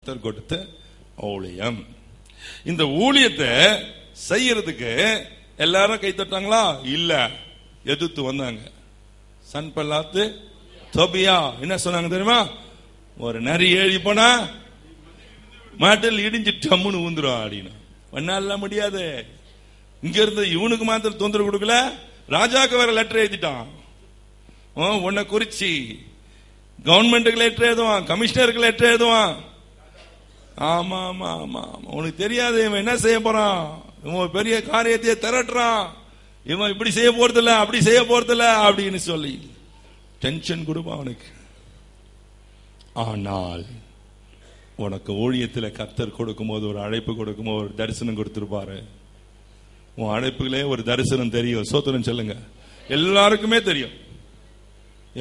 கர்த்தர் கொடுத்த ஊழியம். இந்த ஊழியத்தை செய்யறதுக்கு எல்லாரும் கை தட்டாங்களா? இல்ல, எதிர்த்து வந்தாங்க. சன்பல்லாத்து தொபியா என்ன சொன்னாங்க தெரியுமா? ஒரு நரி ஏறி போனா மாட்டில் இடிஞ்சு டம்முன்னு ஊந்துரும் அப்படின்னு. ஒன்னால முடியாது. இங்க இருந்து இவனுக்கு மாத்திரம் தொந்தரவு கொடுக்கல, ராஜாக்கு வேற லெட்டர் எழுதிட்டான். உன்னை குறிச்சி கவர்மெண்ட்டுக்கு லெட்டர் எழுதுவான், கமிஷனருக்கு லெட்டர் எழுதுவான். ஆமா ஆமா ஆமா, உனக்கு தெரியாது இவன் என்ன செய்ய போறான், இவன் பெரிய காரியத்தையே திரட்டுறான், இவன் இப்படி செய்ய போறதில்ல அப்படி செய்ய போறதில்ல அப்படின்னு சொல்லி டென்ஷன் கொடுப்பான் அவனுக்கு. ஆனால் உனக்கு ஊழியத்தில் கர்த்தர் கொடுக்கும் போது, ஒரு அழைப்பு கொடுக்கும் போது ஒரு தரிசனம் கொடுத்திருப்பாரு. உன் அழைப்புகளே ஒரு தரிசனம் தெரியும். சோத்திரம் சொல்லுங்க. எல்லாருக்குமே தெரியும்,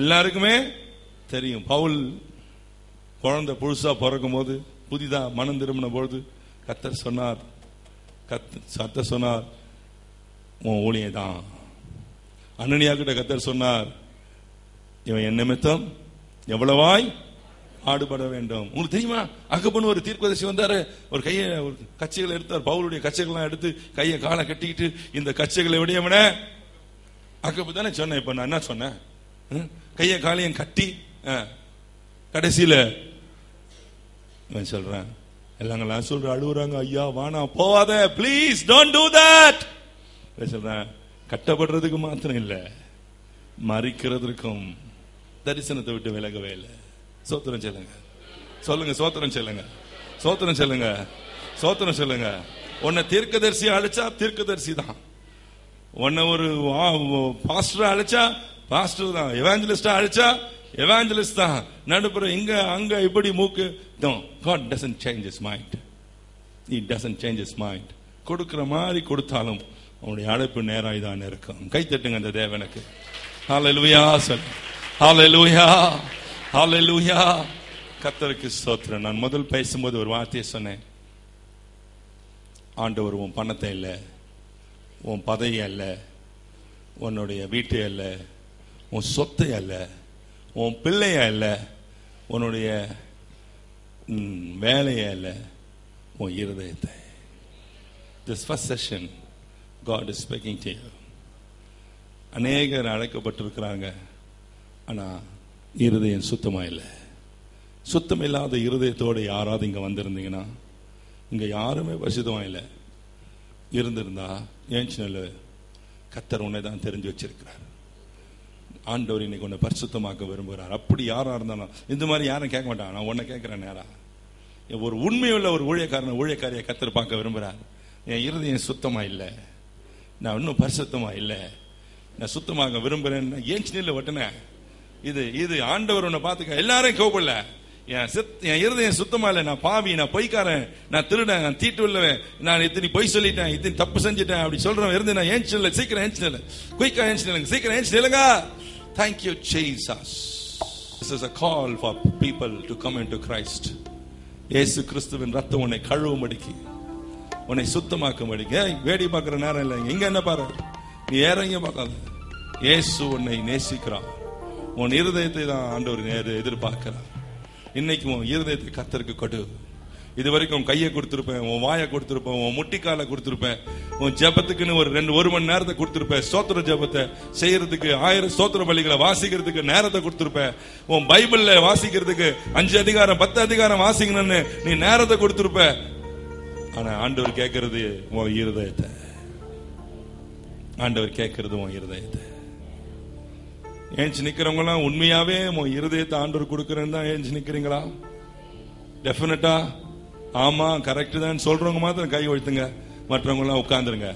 எல்லாருக்குமே தெரியும். பவுல் குழந்தை புதுசா பிறக்கும் போது, புதிதா மனம் திரும்பின பொழுது கர்த்தர் சொன்னார், கர்த்தர் சொன்னார் உன் ஊழியதான். அனனியா கிட்ட கர்த்தர் சொன்னார், இவன் என் நிமித்தம் எவ்வளவாய் ஆடுபட வேண்டும். உங்களுக்கு தெரியுமா, அகப்பன் ஒரு தீர்க்கதரிசி வந்தாரு, ஒரு கையை ஒரு கச்சைகளை எடுத்தார், பவுலுடைய கச்சைகள்லாம் எடுத்து கையை காலை கட்டிக்கிட்டு இந்த கச்சைகளை விடையவன அகப்பு தானே சொன்னேன். இப்ப நான் என்ன சொன்னேன்? கையை காலையும் கட்டி கடைசியில சொல்றேன், எல்லாம் சொல்ற அழுகுறாங்க, ஐயா வானா போவாத, பிளீஸ் டோன்ட் டு தட். சொல்றேன், கட்டப்படுறதுக்கு மாத்திரம் இல்ல, மறிக்கிறதுக்கும் தரிசனத்தை விட்டு விலகவே இல்லை. சோத்திரம் சொல்லுங்க, சொல்லுங்க, சோத்திரம் சொல்லுங்க, சோத்திரம் சொல்லுங்க, சோத்திரம் சொல்லுங்க. உன்னை தீர்க்கதரிசி அழைச்சா தீர்க்கதரிசி தான், உன்னை ஒரு பாஸ்டர் அழைச்சா பாஸ்டர் தான், எவாஞ்சலிஸ்டா அழைச்சா எவாஞ்சலிஸ்ட் தான். நடுப்புற இங்க அங்க இப்படி மூக்கு. God doesn't change his mind. He doesn't change his mind. கொடுக்கிற மாதிரி கொடுத்தாலும் அவனுடைய அழைப்பு நேராய் தான் இருக்கும். கை தட்டுங்க அந்த தேவனுக்கு. ஹல்லேலூயா சொல், ஹல்லேலூயா, ஹல்லேலூயா. கர்த்தருக்கு ஸ்தோத்திரம். நான் முதல் பேசும்போது ஒரு வார்த்தையை சொன்னேன், ஆண்டவர் உன் பணத்தை அல்ல, உன் பதவி அல்ல, உன்னுடைய வீட்டை அல்ல, உன் சொத்தை அல்ல, உன் பிள்ளைய அல்ல, உன்னுடைய வேலையை அல்ல, உன் இருதயத்தை. This first session God is speaking to you. அநேகர் அழைக்கப்பட்டிருக்கிறாங்க, ஆனா இருதயம் சுத்தமா இல்லை. சுத்தம் இல்லாத இருதயத்தோடு யாராவது இங்க வந்திருந்தீங்கன்னா, இங்க யாருமே பரிசுத்தமா இல்லை இருந்திருந்தா ஏன் கர்த்தர் உன்னை தான் தெரிஞ்சு வச்சிருக்கிறார். ஆண்டவர் இன்னைக்கு உன்னை பரிசுத்தமாக்க விரும்புகிறார். அப்படி யாரா இருந்தாலும் இந்த மாதிரி யாரும் கேட்க மாட்டாங்க. நான் உன்னை கேட்கிறேன் நேரா. ஒரு உண்மையுள்ள ஒரு ஊழியக்காரியை கர்த்தர் பார்க்க விரும்புகிறார். என் இருதயம் சுத்தமா இல்லை, நான் இன்னும் பரிசுத்தமா இல்லை, நான் சுத்தமாக விரும்புறேன். ஏன் சின்ன ஒட்டுன இது ஆண்டவர் உன்னை பார்த்துக்க. எல்லாரையும் கோபப்படல, என் இருதயம் சுத்தமா இல்லை, நான் பாவி, நான் பொய்க்காரன், நான் திருடன், நான் தீட்டு உள்ளவன், நான் இத்தனை பொய் சொல்லிட்டேன், இத்தனை தப்பு செஞ்சுட்டேன் அப்படி சொல்றேன் இருந்து நான் ஏன் சொல்ல. சீக்கிரம் ஏன் சொல்ல, குயிக்கா ஏன் சொல்லுங்க, சீக்கிரம் ஏன் சொல்லுங்க. Thank you Jesus. This is a call for people to come into Christ. இயேசு கிறிஸ்துவின் ரத்தம் உன்னை கழுவும்படிக்கு, உன்னை சுத்தமாக்கும்படிக்கு. வேடி பார்க்கிற நேரம் இல்லை, எங்க என்ன பாரு, நீ ஏறங்க பார்க்காத. இயேசு உன்னை நேசிக்கிறான். உன் இருதயத்தை தான் ஆண்டவர் எதிர்பார்க்கிறார். இன்னைக்கு உன் இருதயத்தை கர்த்தருக்கு கொடு. இது வரைக்கும் உன் கையை கொடுத்திருப்பேன், உன் வாயை கொடுத்திருப்பேன், உன் முட்டிக்கால கொடுத்திருப்பேன், உன் ஜெபத்துக்குன்னு ஒரு மணி நேரத்தை கொடுத்திருப்பேன், ஸ்தோத்திர ஜெபத்தை செய்யறதுக்கு 1000 ஸ்தோத்திர பலிகளை வாசிக்கிறதுக்கு நேரத்தை கொடுத்திருப்பேன், உன் பைபிள்ல வாசிக்கிறதுக்கு 5 அதிகாரம் 10 அதிகாரம் வாசிக்கணும்னு நீ நேரத்தை கொடுத்திருப்ப. ஆனா ஆண்டவர் கேட்கறது உன் இருதயத்தை. ஆண்டவர் கேட்கறது உன் இருதயத்தை. ஏஞ்சி நிக்கிறவங்க எல்லாம் உண்மையாவே உன் இருதயத்தை ஆண்டவர் கொடுக்கறேன்னு தான் ஏஞ்சி நிக்கிறீங்களா? டெஃபினட்டா ஆமா கரெக்ட் தான் சொல்றவங்க மாத்திரம் கை ஒழுத்துங்க, மற்றவங்க எல்லாம் உட்கார்ந்துருங்க.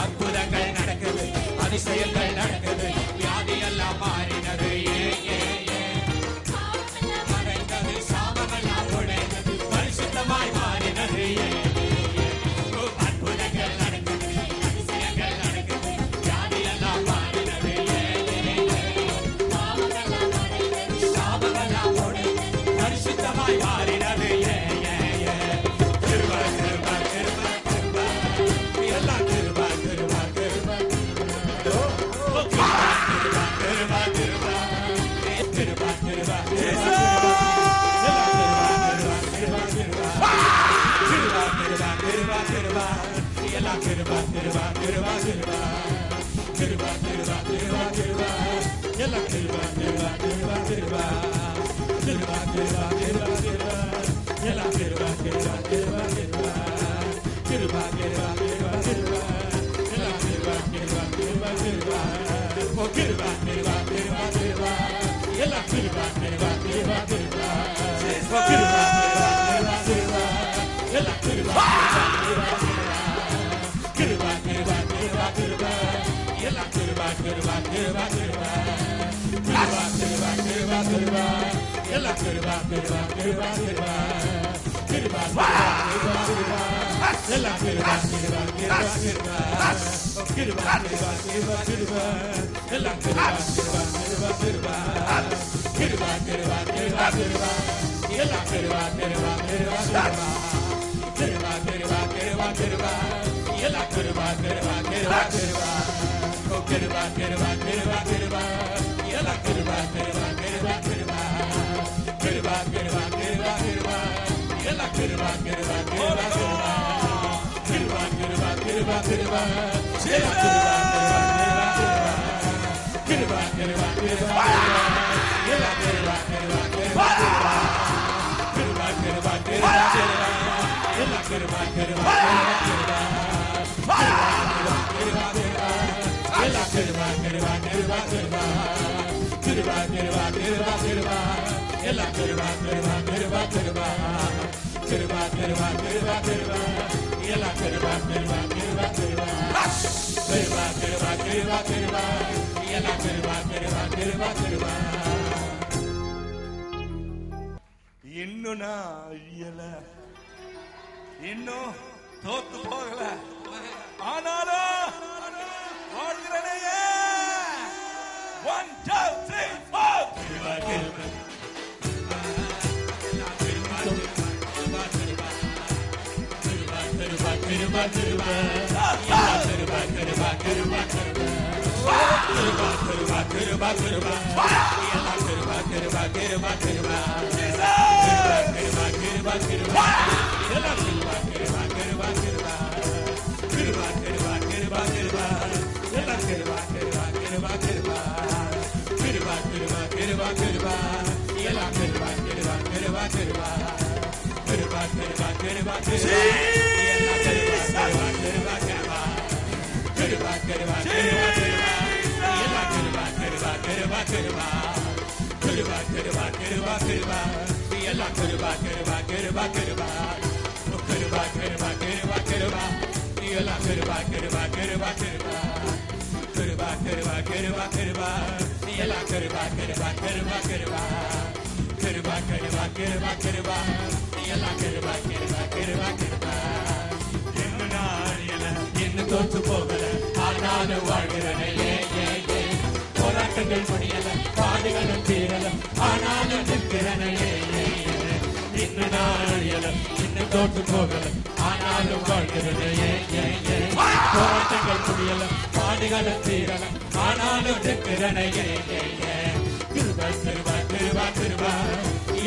அற்புதங்கள் நடக்குது, அதிசயங்கள் நடக்குது, வியாதி எல்லாம் மாறினது. மறைந்தது, சாபமெல்லாம் உடைந்தது, பரிசுத்தமாய் மாறினது. அற்புதங்கள் நடக்குது, அதிசயங்கள் நடக்குது, வியாதி எல்லாம் மாறினது. சாபமெல்லாம் உடைந்தது, பரிசுத்தமாய் மாறினது. இன்னும் நான் அழியல, இன்னும் தோத்து போகல, ஆனாலும் வாழ்கிறனையே. 1 2 3 4 என்ன தோற்று போகல, ஆனாலும் வாழ்கிறனையே. போராட்டங்கள் முடியல, பாடுகளும் தீரல, ஆனாலும் நிற்கிறனையே. இன்னும் நாளியல, இன்னும் தோற்று போகல, ஆனாலும் வாழ்கிறனையே. போராட்டங்கள் முடியல, பாடுகளும் தீரல, ஆனாலும் நிற்கிறனையே. கிருபா கிருபா கிருபா கிருபா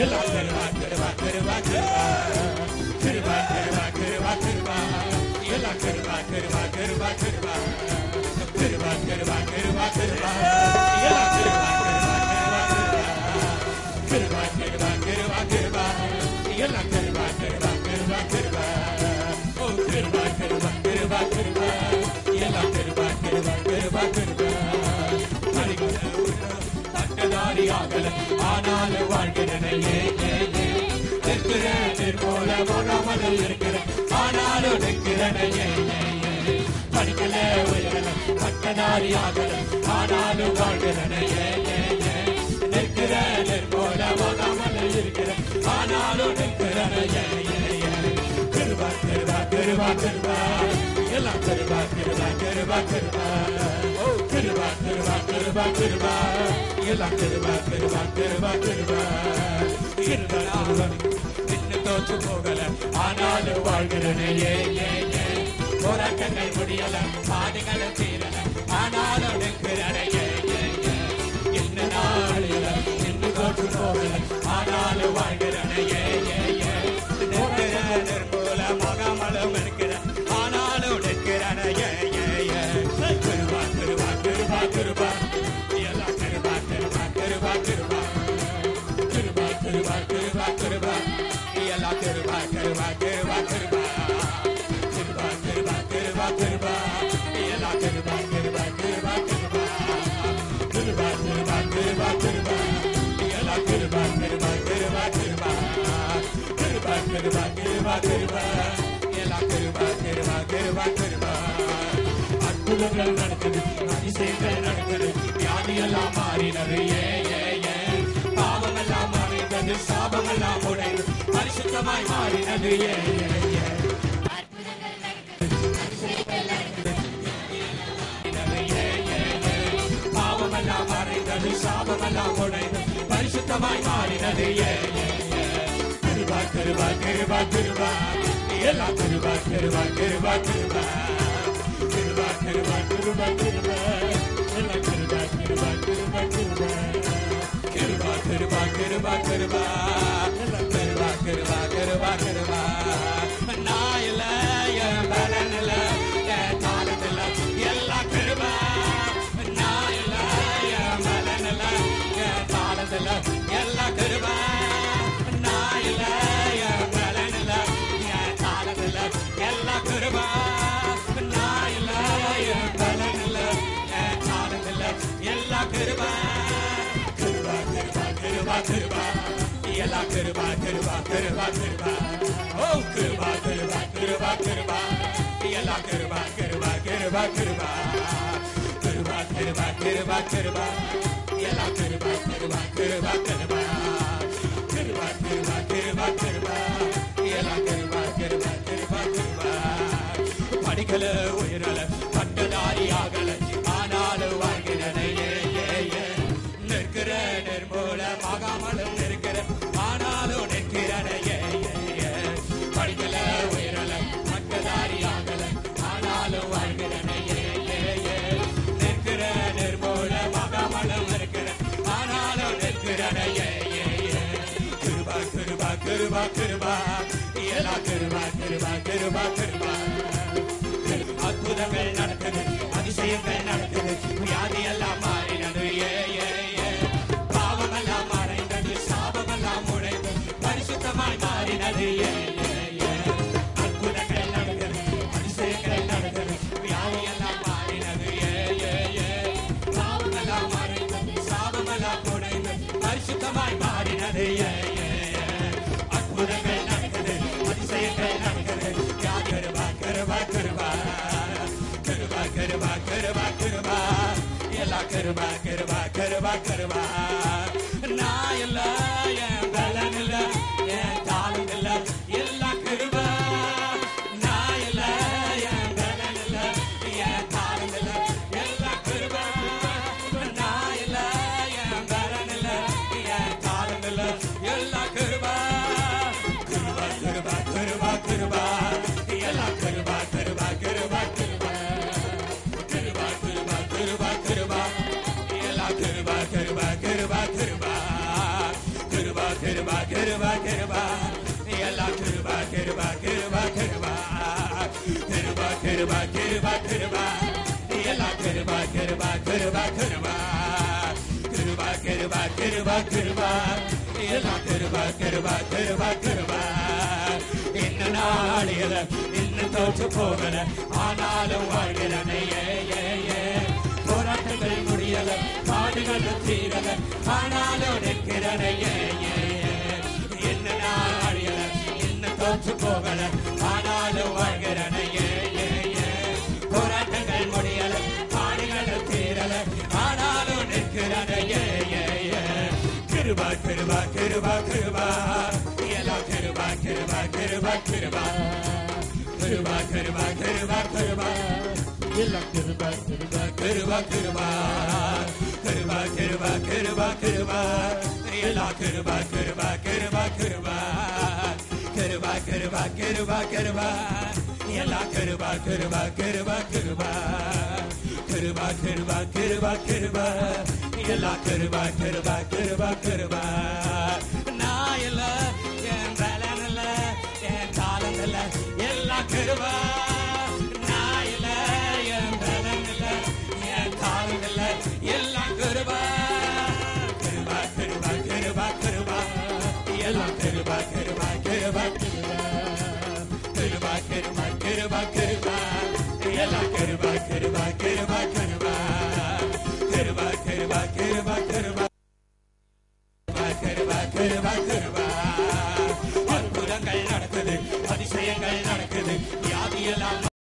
எல்லாம் கிருபா கிருபா கிருபா கிருபா கிருபா கிருபா கிருபா எல்லாம் கிருபா கிருபா கிருபா கிருபா கிருபா கிருபா கிருபா கிருபா எல்லாம் கிருபா கிருபா கிருபா கிருபா கிருபா எல்லாம் கிருபா கிருபா கிருபா கிருபா ஓ கிருபா கிருபா கிருபா கிருபா எல்லாம் கிருபா கிருபா கிருபா கிருபா பட்டதாரியாகல, ஆனாலும் வாழ்கிறனையே. நிற்கிற போல போனாமல் இருக்கிற, ஆனாலும் நிற்கிறனையே. படிக்கல உயரல, பட்டதாரியாகல, ஆனாலும் வாழ்கிறனையே. நிற்கிற போல போனாமல் இருக்கிற, ஆனாலும் நிற்கிறனையே. கிருபா கிருபா கிருபா கிருபா எல்லாம் கிருபா கிருபா கிருபா கிருபா ஓ கிருபா கிருபா கிருபா கிருபா எல்லாம் கிருபா கிருபா கிருபா கிருபா கிருபா கிருபா இன்னும் தோற்று போகல, ஆனாலும் வாழ்கிறனையே. போராட்டங்கள் முடியல, பாடுகளும் தீரல, ஆனாலும் நிற்கிறனையே. என்ன நாளில இன்னும் தோற்று போகல, ஆனாலும் வாழ்கிறனையே. போல மகமலம் இருக்கிற, ஆனாலும் நிற்கிறனையே. கிருபா கிருபா கிருபா கிருபா எல்லாம் கிருபா கிருபா கிருபா கிருபா கிருபா கிருபா கிருபா கிருபா எல்லாம் கிருபா கிருபா கிருபா கிருபா கிருபா கிருபா கிருபா கிருபா எல்லாம் கிருபா கிருபா கிருபா கிருபா கிருபா கிருபா கிருபா கிருபா எல்லாம் கிருபா கிருபா கிருபா கிருபா கிருபா கிருபா கிருபா கிருபா எல்லாம் கிருபா கிருபா கிருபா கிருபா அற்புதங்கள் நடக்குது, அதிசயங்கள் நடக்குது, வியாதியெல்லாம் மாறினது. பாவமெல்லாம் மறைந்தது, சாபமெல்லாம் உடைந்தது, பரிசுத்தமாய் மாறினது. பாவமெல்லாம் மறைந்தது, சாபமெல்லாம் உடைந்தது, பரிசுத்தமாய் மாறினது. கிருபா கிருபா கிருபா கிருபா எல்லாம் கிருபா கிருபா கிருபா கிருபா கிருபா கிருபா கிருபா கிருபா எல்லாம் கிருபா கிருபா கிருபா கிருபா கிருபா கிருபா கிருபா கிருபா எல்லாம் கிருபா கிருபா கிருபா கிருபா நான் இல்ல, என் பலன் இல்ல, என் தாளம் இல்ல, எல்லாம் கிருபா. நான் இல்ல, என் பலன் இல்ல, என் தாளம் இல்ல, எல்லாம் கிருபா. நான் இல்ல, என் பலன் இல்ல, என் தாளம் இல்ல, எல்லாம் கிருபா. நான் இல்ல, என் பலன் இல்ல, என் தாளம் இல்ல, எல்லாம் கிருபா. கிருபா கிருபா கிருபா கிருபா எல்லாம் கிருபா கிருபா கிருபா கிருபா ஓ கிருபா கிருபா கிருபா கிருபா எல்லாம் கிருபா கிருபா கிருபா கிருபா கிருபா கிருபா கிருபா கிருபா எல்லாம் கிருபா கிருபா கிருபா கிருபா கிருபா கிருபா கிருபா கிருபா எல்லாம் கிருபா கிருபா கிருபா கிருபா படிக்கல உயரல பட்டதாரி ஆகல ஆனாலும் வாழ்கிறனையே நிற்கிற நிர்மூலமாகாமலும் நிற்கிற ஆனாலும் நிற்கிறனையே படிக்கல உயரல பட்டதாரி ஆகல ஆனாலும் வாழ்கிறனையே நிற்கிற நிர்மூலமாகாமலும் இருக்கிற ஆனாலும் நிற்கிறனையே கிருபா கிருபா கிருபா கிருபா எல்லாம் கிருபா கிருபா கிருபா கிருபா அற்புதங்கள் நடக்குது அதிசயங்கள் நடக்குது வியாதி எல்லாம் மாறினது பாவம் எல்லாம் மறைந்தது சாபம் எல்லாம் உடைந்தது பரிசுத்தமாய் மாறினது அற்புதங்கள் நடக்குது அதிசயங்கள் நடக்குது வியாதி எல்லாம் மாறினது பாவம் எல்லாம் மறைந்தது சாபம் எல்லாம் உடைந்தது பரிசுத்தமாய் மாறினது அற்புதங்கள் நடக்குது அதிசயங்கள் நடக்குது கிருபா கிருபா கிருபா கிருபா கிருபா கிருபா கிருபா எல்லாம் கிருபா கிருபா கிருபா கிருபா நான் இல்ல என் பலன் இல்ல என் தாளம் இல்ல எல்லாம் கிருபா நான் இல்ல என் பலன் இல்ல என் தாளம் இல்ல எல்லாம் கிருபா நான் இல்ல என் பலன் இல்ல என் தாளம் இல்ல எல்லாம் கிருபா கிருபா கிருபா கிருபா கிருபா எல்லாம் கிருபா கிருபா கிருபா கிருபா கிருபா கிருபா கிருபா கிருபா எல்லாம் கிருபா கிருபா கிருபா கிருபா கிருபா கிருபா கிருபா கிருபா எல்லாம் கிருபா கிருபா கிருபா கிருபா கிருபா கிருபா கிருபா கிருபா எல்லாம் கிருபா கிருபா கிருபா கிருபா கிருபா கிருபா கிருபா கிருபா எல்லாம் கிருபா கிருபா கிருபா கிருபா இன்னும் நாளில இன்னும் தோற்று போகல ஆனாலும் வாழ்கிறனே போராட்டங்கள் முடியல பாடுகள் தீரல ஆனாலும் நிற்கிறனே என்ன நாளில இன்னும் தோற்று போகல ஆனாலும் வாழ்கிறனே போராட்டங்கள் முடியல பாடுகள் தீரல ஆனாலும் நிற்கிறனே கிருபா கிருபா கிருபா கிருபா எல்லாம் கிருபா கிருபா கிருபா கிருபா கிருபா கிருபா கிருபா கிருபா எல்லாம் கிருபா கிருபா கிருபா கிருபா கிருபா கிருபா கிருபா கிருபா எல்லாம் கிருபா கிருபா கிருபா கிருபா கிருபா கிருபா கிருபா கிருபா எல்லாம் கிருபா கிருபா கிருபா கிருபா கிருபா கிருபா கிருபா கிருபா எல்லாம் கிருபா கிருபா கிருபா கிருபா நான் இல்ல என் பலன் இல்ல என் காலம் இல்ல எல்லாம் கிருபா நான் இல்ல என் பலன் இல்ல என் காலம் இல்ல எல்லாம் கிருபா கிருபா கிருபா கிருபா கிருபா எல்லாம் கிருபா கிருபா கிருபா கிருபா கிருபா கிருபா கிருபா கிருபா எல்லாம் கிருபா கிருபா கிருபா கிருபா கிருபா கிருபா கிருபா கிருபா கிருபா கிருபா